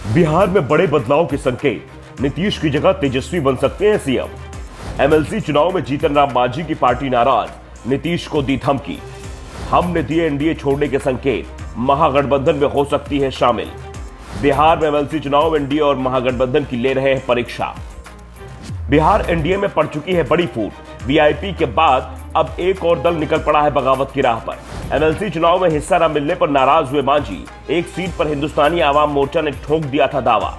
बिहार में बड़े बदलाव के संकेत, नीतीश की जगह तेजस्वी बन सकते हैं सीएम। एमएलसी चुनाव में जीतन राम मांझी की पार्टी नाराज, नीतीश को दी धमकी। हमने दिए एनडीए छोड़ने के संकेत, महागठबंधन में हो सकती है शामिल। बिहार में एमएलसी चुनाव एनडीए और महागठबंधन की ले रहे हैं परीक्षा। बिहार एनडीए में पड़ चुकी है बड़ी फूट। वीआईपी के बाद अब एक और दल निकल पड़ा है बगावत की राह पर। एमएलसी चुनाव में हिस्सा न मिलने पर नाराज हुए मांझी, एक सीट पर हिंदुस्तानी आवाम मोर्चा ने ठोक दिया था दावा।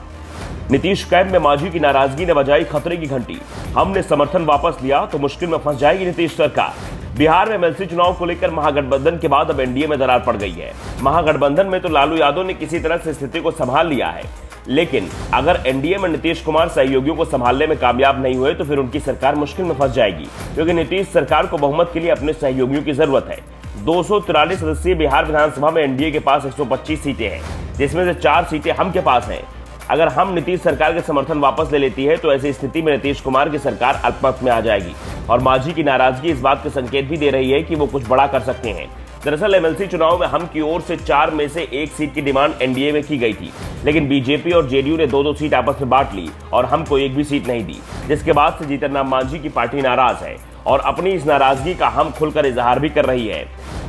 नीतीश कैंप में मांझी की नाराजगी ने बजाई खतरे की घंटी। हमने समर्थन वापस लिया तो मुश्किल में फंस जाएगी नीतीश सरकार। बिहार में एमएलसी चुनाव को लेकर महागठबंधन के बाद अब एनडीए में दरार पड़ गई है। महागठबंधन में तो लालू यादव ने किसी तरह से स्थिति को संभाल लिया है, लेकिन अगर एनडीए में नीतीश कुमार सहयोगियों को संभालने में कामयाब नहीं हुए तो फिर उनकी सरकार मुश्किल में फंस जाएगी, क्योंकि नीतीश सरकार को बहुमत के लिए अपने सहयोगियों की जरूरत है। 243 सदस्यीय बिहार विधानसभा में एनडीए के पास 125 सीटें हैं, जिसमें से 4 सीटें हम के पास हैं। अगर हम नीतीश सरकार के समर्थन वापस ले लेती है तो ऐसी स्थिति में नीतीश कुमार की सरकार अल्पमत में आ जाएगी। और मांझी की नाराजगी इस बात के संकेत भी दे रही है कि वो कुछ बड़ा कर सकते हैं। दरअसल एमएलसी चुनाव में हम की ओर से 4 में से 1 सीट की डिमांड एनडीए में की गई थी, लेकिन बीजेपी और जेडीयू ने 2-2 सीट आपस में बांट ली और हमको एक भी सीट नहीं दी, जिसके बाद से जीतन राम मांझी की पार्टी नाराज है और अपनी इस नाराजगी का हम खुलकर इजहार भी कर रही है।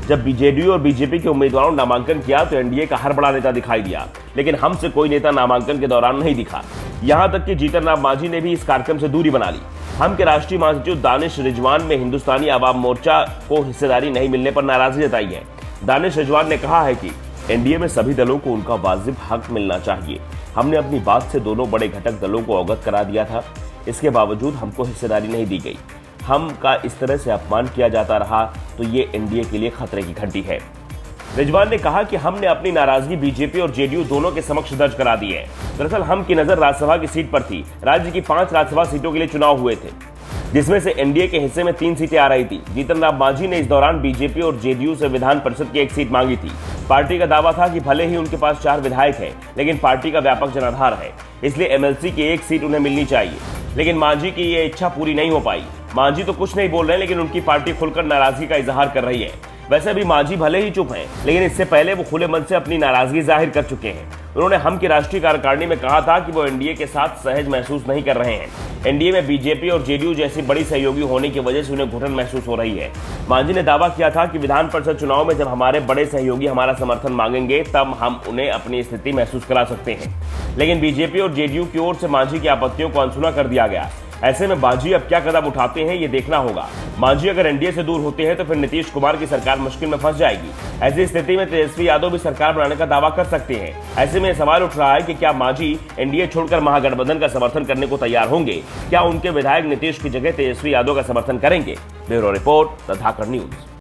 जब जेडीयू और बीजेपी के उम्मीदवारों ने नामांकन किया तो एनडीए का हर बड़ा नेता दिखाई दिया, लेकिन हमसे कोई नेता नामांकन के दौरान नहीं दिखा। यहां तक कि जीतन राम मांझी ने भी इस कार्यक्रम से दूरी बना ली। हम के राष्ट्रीय महासचिव दानिश रिजवान ने हिंदुस्तानी आवाम मोर्चा को हिस्सेदारी नहीं मिलने पर नाराजगी जताई है। दानिश रिजवान ने कहा है कि एनडीए में सभी दलों को उनका वाजिब हक मिलना चाहिए। हमने अपनी बात से दोनों बड़े घटक दलों को अवगत करा दिया था, इसके बावजूद हमको हिस्सेदारी नहीं दी गई। हम का इस तरह से अपमान किया जाता रहा तो ये एनडीए के लिए खतरे की घंटी है। रिजवान ने कहा कि हमने अपनी नाराजगी बीजेपी और जेडीयू दोनों के समक्ष दर्ज करा दी है। दरअसल हम की नजर राज्यसभा की सीट पर थी। राज्य की 5 राज्यसभा सीटों के लिए चुनाव हुए थे, जिसमें से एनडीए के हिस्से में 3 सीटें आ रही थी। जीतन राम मांझी ने इस दौरान बीजेपी और जेडीयू से विधान परिषद की 1 सीट मांगी थी। पार्टी का दावा था कि भले ही उनके पास 4 विधायक हैं, लेकिन पार्टी का व्यापक जनाधार है, इसलिए एमएलसी की 1 सीट उन्हें मिलनी चाहिए। लेकिन मांझी की ये इच्छा पूरी नहीं हो पाई। मांझी तो कुछ नहीं बोल रहे, लेकिन उनकी पार्टी खुलकर नाराजगी का इजहार कर रही है। वैसे भी मांझी भले ही चुप हैं, लेकिन इससे पहले वो खुले मन से अपनी नाराजगी जाहिर कर चुके हैं। उन्होंने हम की राष्ट्रीय कार्यकारिणी में कहा था कि वो एनडीए के साथ सहज महसूस नहीं कर रहे हैं। एनडीए में बीजेपी और जेडीयू जैसी बड़ी सहयोगी होने की वजह से उन्हें घुटन महसूस हो रही है। मांझी ने दावा किया था कि विधान परिषद चुनाव में जब हमारे बड़े सहयोगी हमारा समर्थन मांगेंगे तब हम उन्हें अपनी स्थिति महसूस करा सकते हैं, लेकिन बीजेपी और जेडीयू की ओर से मांझी की आपत्तियों को अनसुना कर दिया गया। ऐसे में मांझी अब क्या कदम उठाते हैं ये देखना होगा। मांझी अगर एनडीए से दूर होते हैं तो फिर नीतीश कुमार की सरकार मुश्किल में फंस जाएगी। ऐसी स्थिति में तेजस्वी यादव भी सरकार बनाने का दावा कर सकते हैं। ऐसे में सवाल उठ रहा है कि क्या मांझी एनडीए छोड़कर महागठबंधन का समर्थन करने को तैयार होंगे? क्या उनके विधायक नीतीश की जगह तेजस्वी यादव का समर्थन करेंगे? Bureau report, the Dhakad news.